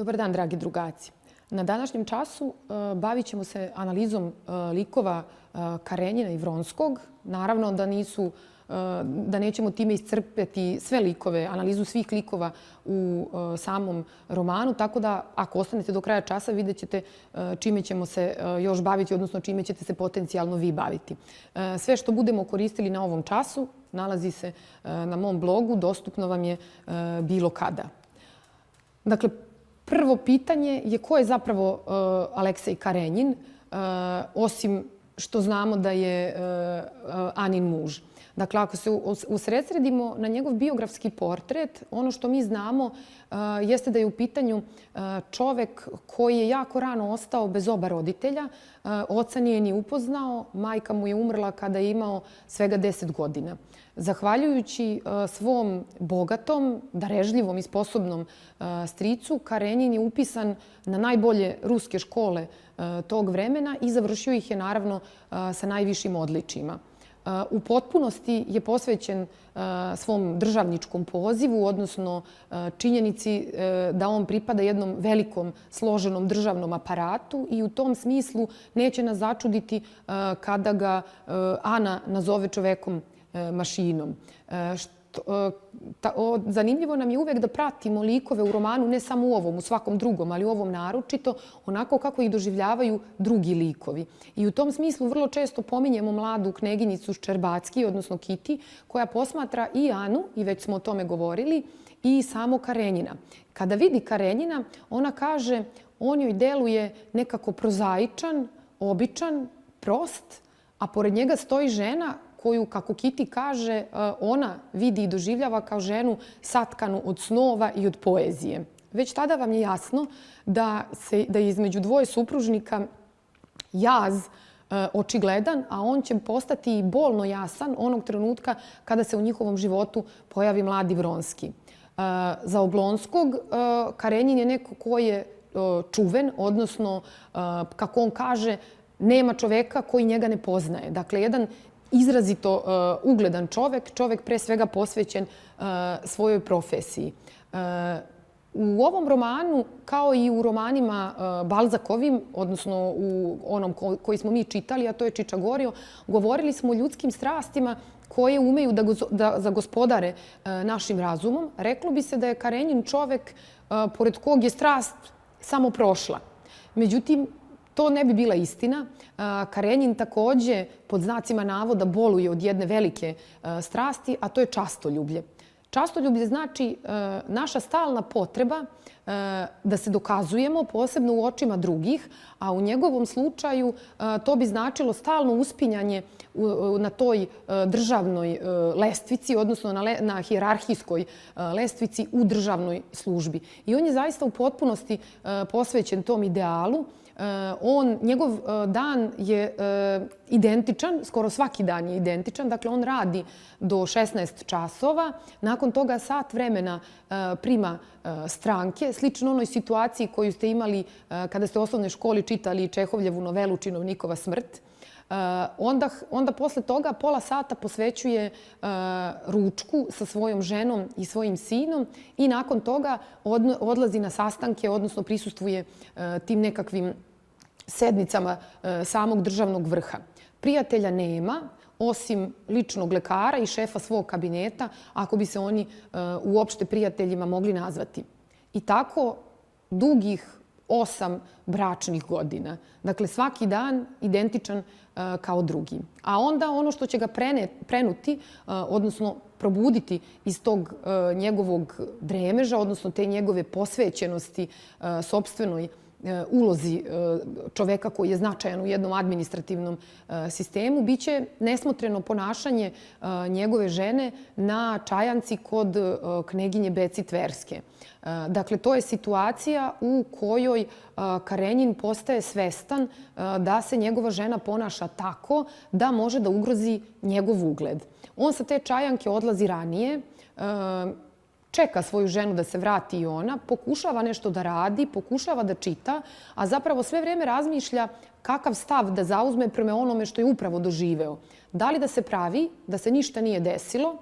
Dobar dan, dragi drugaci. Na današnjem času bavit ćemo se analizom likova Karenjina i Vronskog. Naravno da nećemo time iscrpeti sve likove, analizu svih likova u samom romanu, tako da ako ostanete do kraja časa vidjet ćete čime ćemo se još baviti, odnosno čime ćete se potencijalno vi baviti. Sve što budemo koristili na ovom času nalazi se na mom blogu, dostupno vam je bilo kada. Dakle, prvo pitanje je ko je zapravo Aleksej Karenjin, osim što znamo da je Anin muž. Dakle, ako se usredsredimo na njegov biografski portret, ono što mi znamo jeste da je u pitanju čovek koji je jako rano ostao bez oba roditelja. Oca nije ni upoznao, majka mu je umrla kada je imao svega 10 godina. Zahvaljujući svom bogatom, darežljivom i sposobnom stricu, Karenjin je upisan na najbolje ruske škole tog vremena i završio ih je naravno sa najvišim odličjima. U potpunosti je posvećen svom državničkom pozivu, odnosno činjenici da on pripada jednom velikom složenom državnom aparatu i u tom smislu neće nas začuditi kada ga Ana nazove čovekom mašinom. Zanimljivo nam je uvek da pratimo likove u romanu, ne samo u ovom, u svakom drugom, ali u ovom naročito, onako kako ih doživljavaju drugi likovi. I u tom smislu vrlo često pominjemo mladu kneginicu Ščerbacki, odnosno Kiti, koja posmatra i Anu, i već smo o tome govorili, i samo Karenjina. Kada vidi Karenjina, ona kaže on joj deluje nekako prozaičan, običan, prost, a pored njega stoji žena koju, kako Kiti kaže, ona vidi i doživljava kao ženu satkanu od snova i od poezije. Već tada vam je jasno da je između dvoje supružnika jaz očigledan, a on će postati i bolno jasan onog trenutka kada se u njihovom životu pojavi mladi Vronski. Za Oblonskog Karenjin je neko ko je čuven, odnosno, kako on kaže, nema čoveka koji njega ne poznaje. Dakle, jedan izrazito ugledan čovek pre svega posvećen svojoj profesiji. U ovom romanu, kao i u romanima Balzakovim, odnosno u onom koji smo mi čitali, a to je Čičagorio, govorili smo o ljudskim strastima koje umeju da zagospodare našim razumom. Reklo bi se da je Karenjin čovek pored kog je strast samo prošla. Međutim, to ne bi bila istina. Karenjin takođe, pod znacima navoda, boluje od jedne velike strasti, a to je častoljublje. Častoljublje znači naša stalna potreba da se dokazujemo, posebno u očima drugih, a u njegovom slučaju to bi značilo stalno uspinjanje na toj državnoj lestvici, odnosno na hijerarhijskoj lestvici u državnoj službi. I on je zaista u potpunosti posvećen tom idealu. Njegov dan je identičan, skoro svaki dan je identičan. Dakle, on radi do 16 časova. Nakon toga sat vremena prima stranke, slično onoj situaciji koju ste imali kada ste u osnovnoj školi čitali Čehovljevu novelu Činovnikova smrt. Onda posle toga pola sata posvećuje ručku sa svojom ženom i svojim sinom i nakon toga odlazi na sastanke, odnosno prisustvuje tim nekakvim sednicama samog državnog vrha. Prijatelja nema, osim ličnog lekara i šefa svog kabineta, ako bi se oni uopšte prijateljima mogli nazvati. I tako dugih 8 bračnih godina. Dakle, svaki dan identičan kao drugi. A onda ono što će ga prenuti, odnosno probuditi iz tog njegovog dremeža, odnosno te njegove posvećenosti sopstvenoj ulozi čoveka koji je značajan u jednom administrativnom sistemu, biće nesmotreno ponašanje njegove žene na čajanci kod kneginje Beci Tverske. Dakle, to je situacija u kojoj Karenjin postaje svestan da se njegova žena ponaša tako da može da ugrozi njegov ugled. On sa te čajanke odlazi ranije, čeka svoju ženu da se vrati i ona, pokušava nešto da radi, pokušava da čita, a zapravo sve vreme razmišlja kakav stav da zauzme prema onome što je upravo doživeo. Da li da se pravi, da se ništa nije desilo,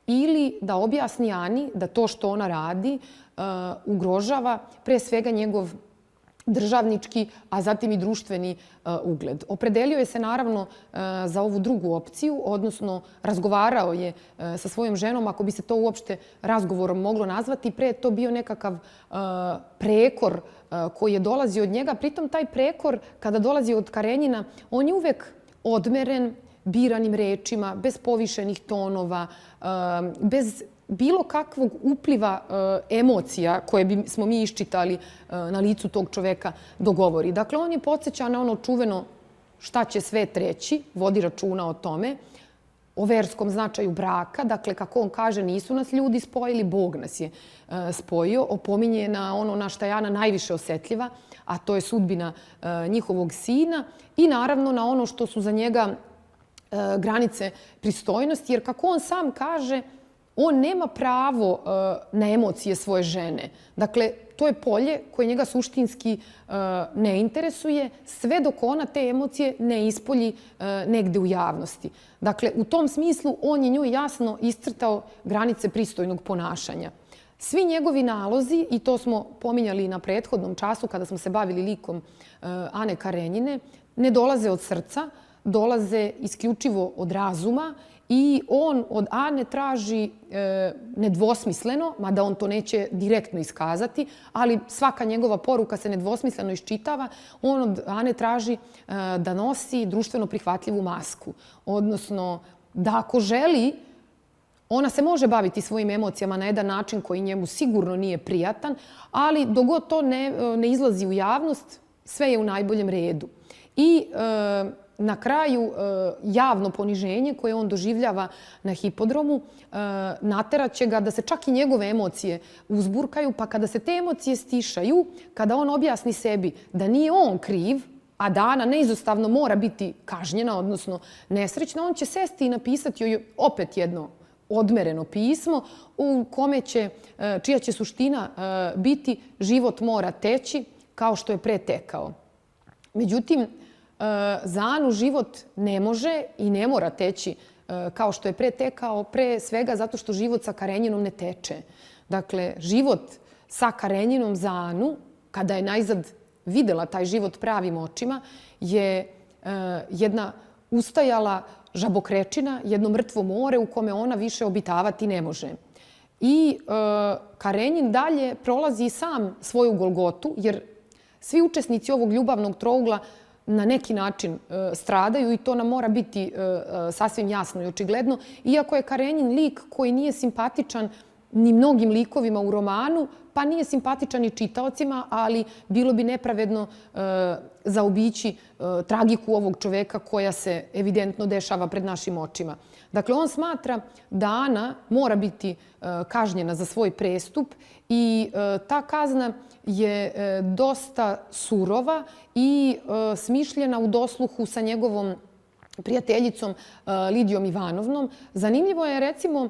ili da objasni Ani da to što ona radi ugrožava pre svega njegov državnički, a zatim i društveni ugled. Opredelio je se naravno za ovu drugu opciju, odnosno razgovarao je sa svojom ženom, ako bi se to uopšte razgovorom moglo nazvati. Pre je to bio nekakav prekor koji je dolazio od njega. Pritom taj prekor, kada dolazi od Karenjina, on je uvek odmeren, biranim rečima, bez povišenih tonova, bez bilo kakvog upliva emocija koje smo mi iščitali na licu tog čoveka dogovori. Dakle, on je podsjeća na ono čuveno šta će svet reći, vodi računa o tome, o verskom značaju braka. Dakle, kako on kaže, nisu nas ljudi spojili, Bog nas je spojio. Opominje na ono na šta je Ana najviše osetljiva, a to je sudbina njihovog sina i naravno na ono što su za njega granice pristojnosti, jer kako on sam kaže, on nema pravo na emocije svoje žene. Dakle, to je polje koje njega suštinski ne interesuje, sve dok ona te emocije ne ispolji negde u javnosti. Dakle, u tom smislu on je njoj jasno iscrtao granice pristojnog ponašanja. Svi njegovi nalozi, i to smo pominjali i na prethodnom času kada smo se bavili likom Ane Karenjine, ne dolaze od srca, dolaze isključivo od razuma i on od Ane traži nedvosmisleno, mada on to neće direktno iskazati, ali svaka njegova poruka se nedvosmisleno iščitava, on od Ane traži da nosi društveno prihvatljivu masku. Odnosno, da ako želi, ona se može baviti svojim emocijama na jedan način koji njemu sigurno nije prijatan, ali dok god to ne izlazi u javnost, sve je u najboljem redu. I na kraju javno poniženje koje on doživljava na hipodromu nateraće ga da se čak i njegove emocije uzburkaju, pa kada se te emocije stišaju, kada on objasni sebi da nije on kriv, a da Ana neizostavno mora biti kažnjena, odnosno nesrećna, on će sesti i napisati joj opet jedno odmereno pismo u kome čija će suština biti život mora teći kao što je pretekao. Međutim, za Anu život ne može i ne mora teći kao što je pretekao, pre svega zato što život sa Karenjinom ne teče. Dakle, život sa Karenjinom za Anu, kada je najzad videla taj život pravim očima, je jedna ustajala žabokrečina, jedno mrtvo more u kome ona više obitavati ne može. I Karenjin dalje prolazi sam svoju golgotu, jer svi učesnici ovog ljubavnog trougla na neki način stradaju i to nam mora biti sasvim jasno i očigledno. Iako je Karenjin lik koji nije simpatičan ni mnogim likovima u romanu, pa nije simpatičan i čitaocima, ali bilo bi nepravedno zaobići tragiku ovog čoveka koja se evidentno dešava pred našim očima. Dakle, on smatra da Ana mora biti kažnjena za svoj prestup i ta kazna je dosta surova i smišljena u dosluhu sa njegovom prijateljicom Lidijom Ivanovnom. Zanimljivo je recimo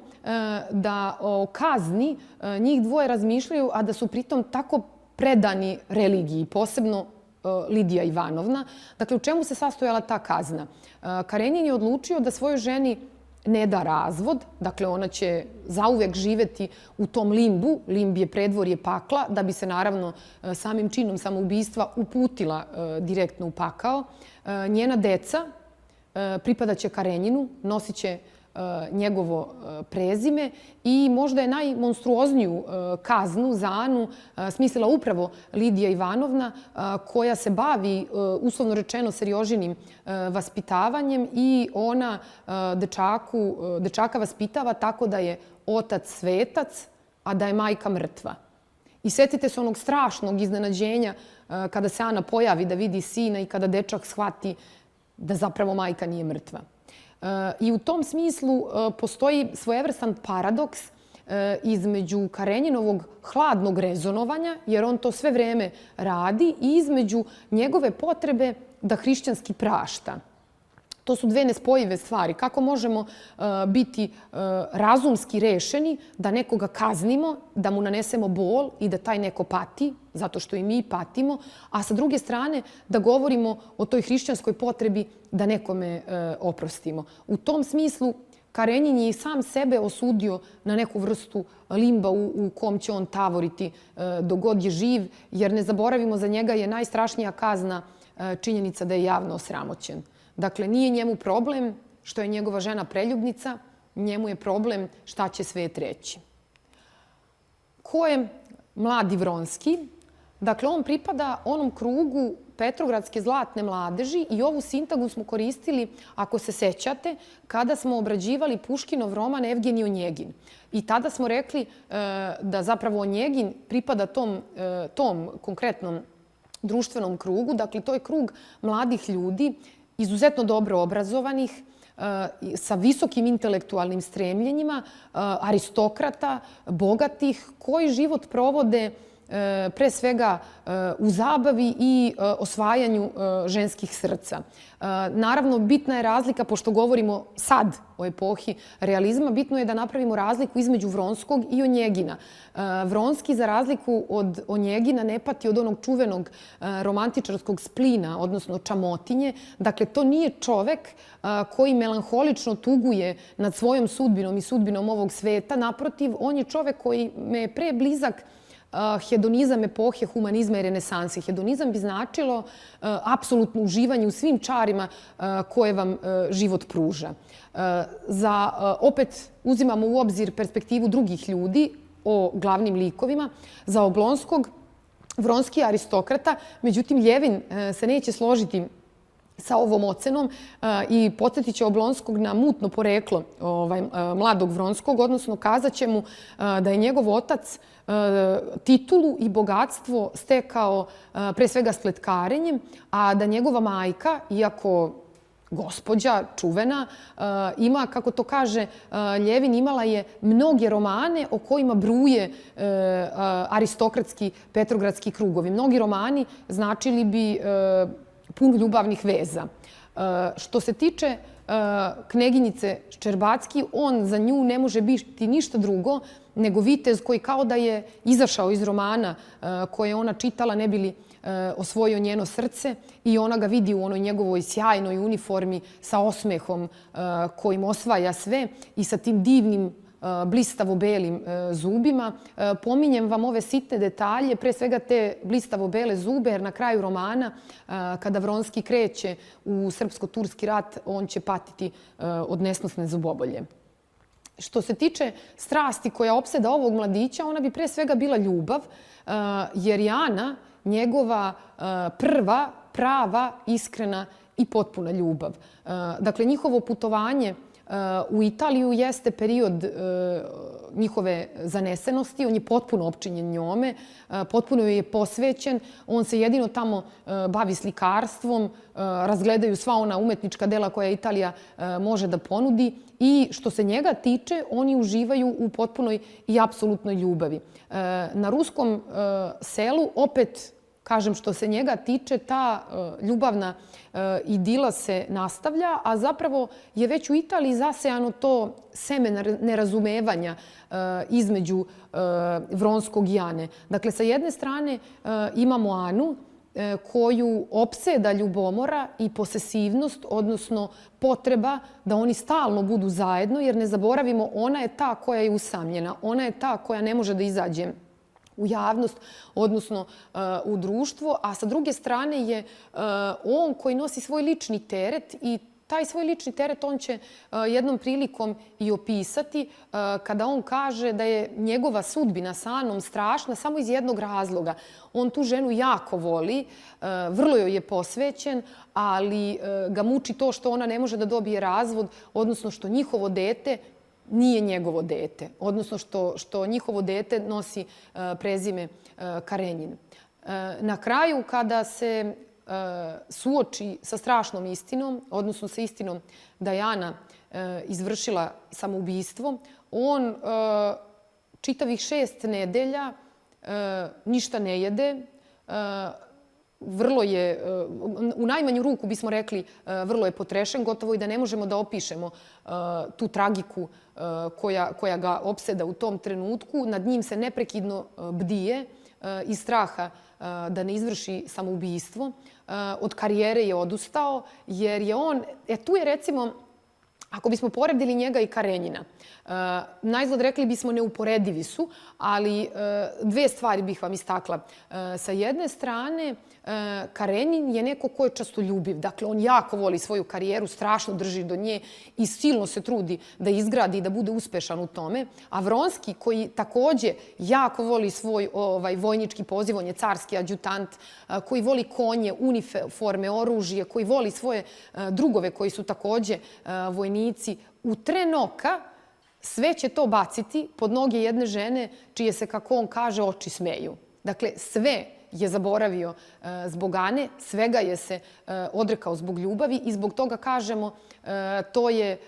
da o kazni njih dvoje razmišljaju, a da su pritom tako predani religiji, posebno Lidija Ivanovna. Dakle, u čemu se sastojala ta kazna? Karenjin je odlučio da svojoj ženi ne da razvod, dakle ona će zauvek živeti u tom limbu, limb je predvorje pakla, da bi se naravno samim činom samoubistva uputila direktno u pakao. Njena deca pripadaće Karenjinu, nosit će njegovo prezime i možda je najmonstruozniju kaznu za Anu smislila upravo Lidija Ivanovna, koja se bavi, uslovno rečeno, seriožinim vaspitavanjem i ona dečaka vaspitava tako da je otac svetac, a da je majka mrtva. I setite se onog strašnog iznenađenja kada se Ana pojavi da vidi sina i kada dečak shvati da zapravo majka nije mrtva. I u tom smislu postoji svojevrstan paradoks između Karenjinovog hladnog rezonovanja, jer on to sve vreme radi, i između njegove potrebe da hrišćanski prašta. To su dve nespojive stvari. Kako možemo biti razumski rešeni da nekoga kaznimo, da mu nanesemo bol i da taj neko pati, zato što i mi patimo, a sa druge strane da govorimo o toj hrišćanskoj potrebi da nekome oprostimo. U tom smislu Karenjin je i sam sebe osudio na neku vrstu limba u kom će on tavoriti dok god je živ, jer ne zaboravimo, za njega je najstrašnija kazna činjenica da je javno osramoćen. Dakle, nije njemu problem što je njegova žena preljubnica, njemu je problem šta će svet reći. Ko je mladi Vronski? Dakle, on pripada onom krugu Petrogradske zlatne mladeži i ovu sintagmu smo koristili, ako se sećate, kada smo obrađivali Puškinov roman Evgenij Onjegin. I tada smo rekli da zapravo Onjegin pripada tom konkretnom društvenom krugu. Dakle, to je krug mladih ljudi, izuzetno dobro obrazovanih, sa visokim intelektualnim stremljenjima, aristokrata, bogatih, koji život provode pre svega u zabavi i osvajanju ženskih srca. Naravno, bitna je razlika, pošto govorimo sad o epohi realizma, bitno je da napravimo razliku između Vronskog i Onjegina. Vronski, za razliku od Onjegina, ne pati od onog čuvenog romantičarskog splina, odnosno čamotinje. Dakle, to nije čovek koji melanholično tuguje nad svojom sudbinom i sudbinom ovog sveta. Naprotiv, on je čovek koji me je pre blizak hedonizam epohe humanizma i renesanse. Hedonizam bi značilo apsolutno uživanje u svim čarima koje vam život pruža. Opet uzimamo u obzir perspektivu drugih ljudi o glavnim likovima. Za Oblonskog, Vronski je aristokrata, međutim Ljevin se neće složiti sa ovom ocenom i podsjetit će Oblonskog na mutno poreklo mladog Vronskog, odnosno kazat će mu da je njegov otac titulu i bogatstvo stekao pre svega spletkarenjem, a da njegova majka, iako gospođa čuvena, ima, kako to kaže Ljevin, imala je mnoge romane o kojima bruje aristokratski petrogradski krugovi. Mnogi romani značili bi puno ljubavnih veza. Što se tiče kneginjice Ščerbacki, on za nju ne može biti ništa drugo nego vitez koji kao da je izašao iz romana koje je ona čitala, ne bi li osvojio njeno srce, i ona ga vidi u onoj njegovoj sjajnoj uniformi sa osmehom kojim osvaja sve i sa tim divnim blistavo-belim zubima. Pominjem vam ove sitne detalje, pre svega te blistavo-bele zube, jer na kraju romana, kada Vronski kreće u srpsko-turski rat, on će patiti od nesnosne zubobolje. Što se tiče strasti koja opseda ovog mladića, ona bi pre svega bila ljubav, jer je Ana njegova prva, prava, iskrena i potpuna ljubav. Dakle, njihovo putovanje u Italiju jeste period njihove zanesenosti. On je potpuno opčinjen njome, potpuno joj je posvećen. On se jedino tamo bavi slikarstvom, razgledaju sva ona umetnička dela koja Italija može da ponudi i što se njega tiče, oni uživaju u potpunoj i apsolutnoj ljubavi. Na ruskom selu, opet, kažem, što se njega tiče, ta ljubavna idila se nastavlja, a zapravo je već u Italiji zasejano to seme nerazumevanja između Vronskog i Ane. Dakle, sa jedne strane imamo Anu koju opseda ljubomora i posesivnost, odnosno potreba da oni stalno budu zajedno, jer ne zaboravimo, ona je ta koja je usamljena, ona je ta koja ne može da izađe u javnost, odnosno u društvo, a sa druge strane je on koji nosi svoj lični teret i taj svoj lični teret on će jednom prilikom i opisati kada on kaže da je njegova sudbina sa Anom strašna samo iz jednog razloga. On tu ženu jako voli, vrlo joj je posvećen, ali ga muči to što ona ne može da dobije razvod, odnosno što njihovo dete nije njegovo dete, odnosno što njihovo dete nosi prezime Karenjin. Na kraju, kada se suoči sa strašnom istinom, odnosno sa istinom da je Ana izvršila samoubistvo, on čitavih 6 nedelja ništa ne jede, vrlo je, u najmanju ruku bismo rekli, vrlo je potrešen, gotovo i da ne možemo da opišemo tu tragiku koja ga opseda u tom trenutku. Nad njim se neprekidno bdije iz straha da ne izvrši samoubistvo. Od karijere je odustao jer je on, tu je recimo, Ako bismo poredili njega i Karenjina, najzgled rekli bismo neuporedivi su, ali dve stvari bih vam istakla. Sa jedne strane, Karenjin je neko ko je častoljubiv. Dakle, on jako voli svoju karijeru, strašno drži do nje i silno se trudi da izgradi i da bude uspešan u tome. A Vronski, koji takođe jako voli svoj vojnički poziv, on je carski adjutant, koji voli konje, uniforme, oružje, koji voli svoje drugove koji su takođe vojnici, u tren oka sve će to baciti pod noge jedne žene čije se, kako on kaže, oči smeju. Dakle, sve je zaboravio zbog Ane, svega je se odrekao zbog ljubavi i zbog toga kažemo to je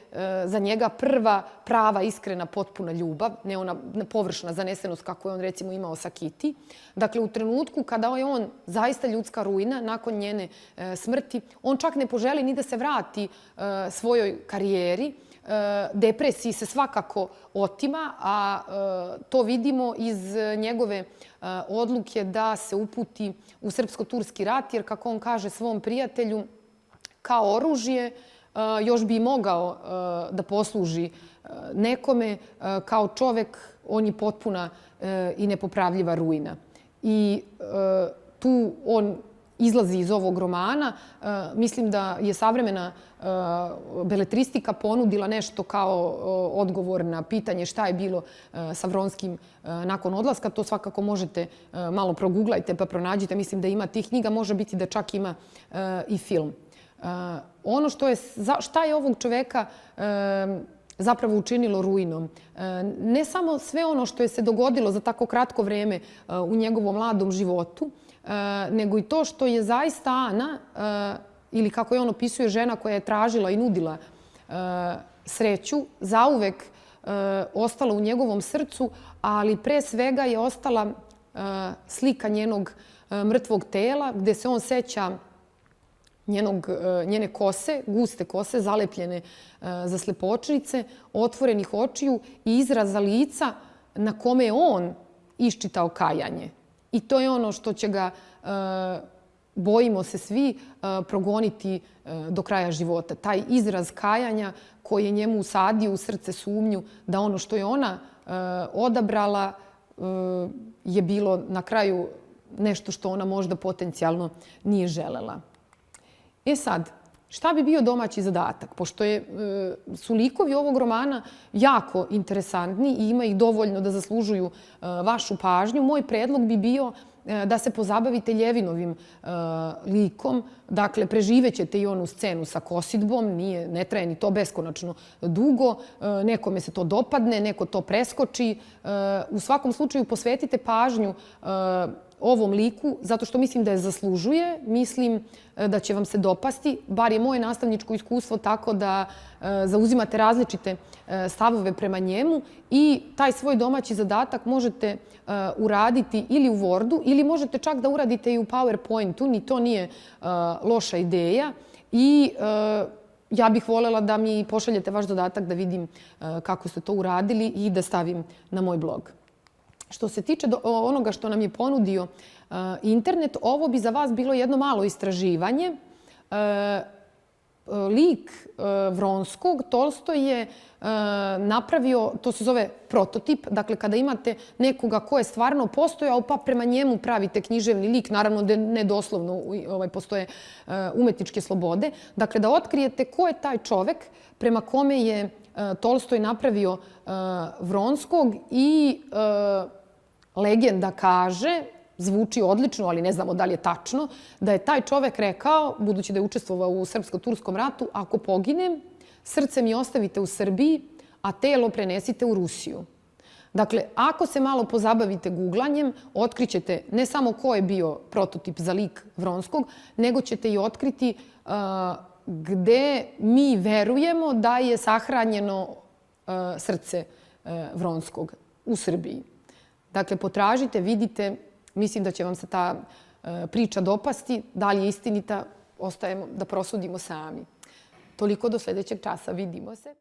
za njega prva prava, iskrena, potpuna ljubav, ne ona površna zanesenost kako je on recimo imao sa Kiti. Dakle, u trenutku kada je on zaista ljudska ruina, nakon njene smrti, on čak ne poželi ni da se vrati svojoj karijeri. Depresiji se svakako otima, a to vidimo iz njegove odluke da se uputi u srpsko-turski rat, jer kako on kaže svom prijatelju, kao oružje još bi mogao da posluži nekome, kao čovek on je potpuna i nepopravljiva ruina. I tu on izlazi iz ovog romana. Mislim da je savremena beletristika ponudila nešto kao odgovor na pitanje šta je bilo sa Vronskim nakon odlaska. To svakako možete malo proguglajte pa pronađite. Mislim da ima tih knjiga, može biti da čak ima i film. Ono što je, šta je ovog čoveka zapravo učinilo ruinom. Ne samo sve ono što je se dogodilo za tako kratko vreme u njegovom mladom životu, nego i to što je zaista Ana, ili kako je on opisuje, žena koja je tražila i nudila sreću, zauvek ostala u njegovom srcu, ali pre svega je ostala slika njenog mrtvog tela, gde se on seća njene kose, guste kose, zalepljene za slepočnice, otvorenih očiju i izraza lica na kome je on iščitao kajanje. I to je ono što će ga, bojimo se svi, progoniti do kraja života. Taj izraz kajanja koji je njemu usadio u srce sumnju da ono što je ona odabrala je bilo na kraju nešto što ona možda potencijalno nije želela. E sad, šta bi bio domaći zadatak? Pošto su likovi ovog romana jako interesantni i ima ih dovoljno da zaslužuju vašu pažnju, moj predlog bi bio da se pozabavite Ljevinovim likom. Dakle, preživećete i onu scenu sa kosidbom, ne traje ni to beskonačno dugo, nekome se to dopadne, neko to preskoči. U svakom slučaju posvetite pažnju ovom liku, zato što mislim da je zaslužuje, mislim da će vam se dopasti, bar je moje nastavničko iskustvo tako da zauzimate različite stavove prema njemu i taj svoj domaći zadatak možete uraditi ili u Wordu ili možete čak da uradite i u PowerPointu, ni to nije loša ideja i ja bih voljela da mi pošaljete vaš zadatak da vidim kako ste to uradili i da stavim na moj blog. Što se tiče onoga što nam je ponudio internet, ovo bi za vas bilo jedno malo istraživanje. Lik Vronskog, Tolstoj je napravio, to se zove prototip, dakle kada imate nekoga ko je stvarno postojao pa prema njemu pravite književni lik, naravno da ne doslovno postoje umetničke slobode, dakle da otkrijete ko je taj čovek prema kome je Tolstoj napravio Vronskog i legenda kaže, zvuči odlično, ali ne znamo da li je tačno, da je taj čovek rekao, budući da je učestvovao u Srpsko-turskom ratu, ako poginem, srce mi ostavite u Srbiji, a telo prenesite u Rusiju. Dakle, ako se malo pozabavite guglanjem, otkrićete ne samo ko je bio prototip za lik Vronskog, nego ćete i otkriti gde mi verujemo da je sahranjeno srce Vronskog u Srbiji. Dakle, potražite, vidite, mislim da će vam se ta priča dopasti. Da li je istinita, ostajemo da prosudimo sami. Toliko do sljedećeg časa. Vidimo se.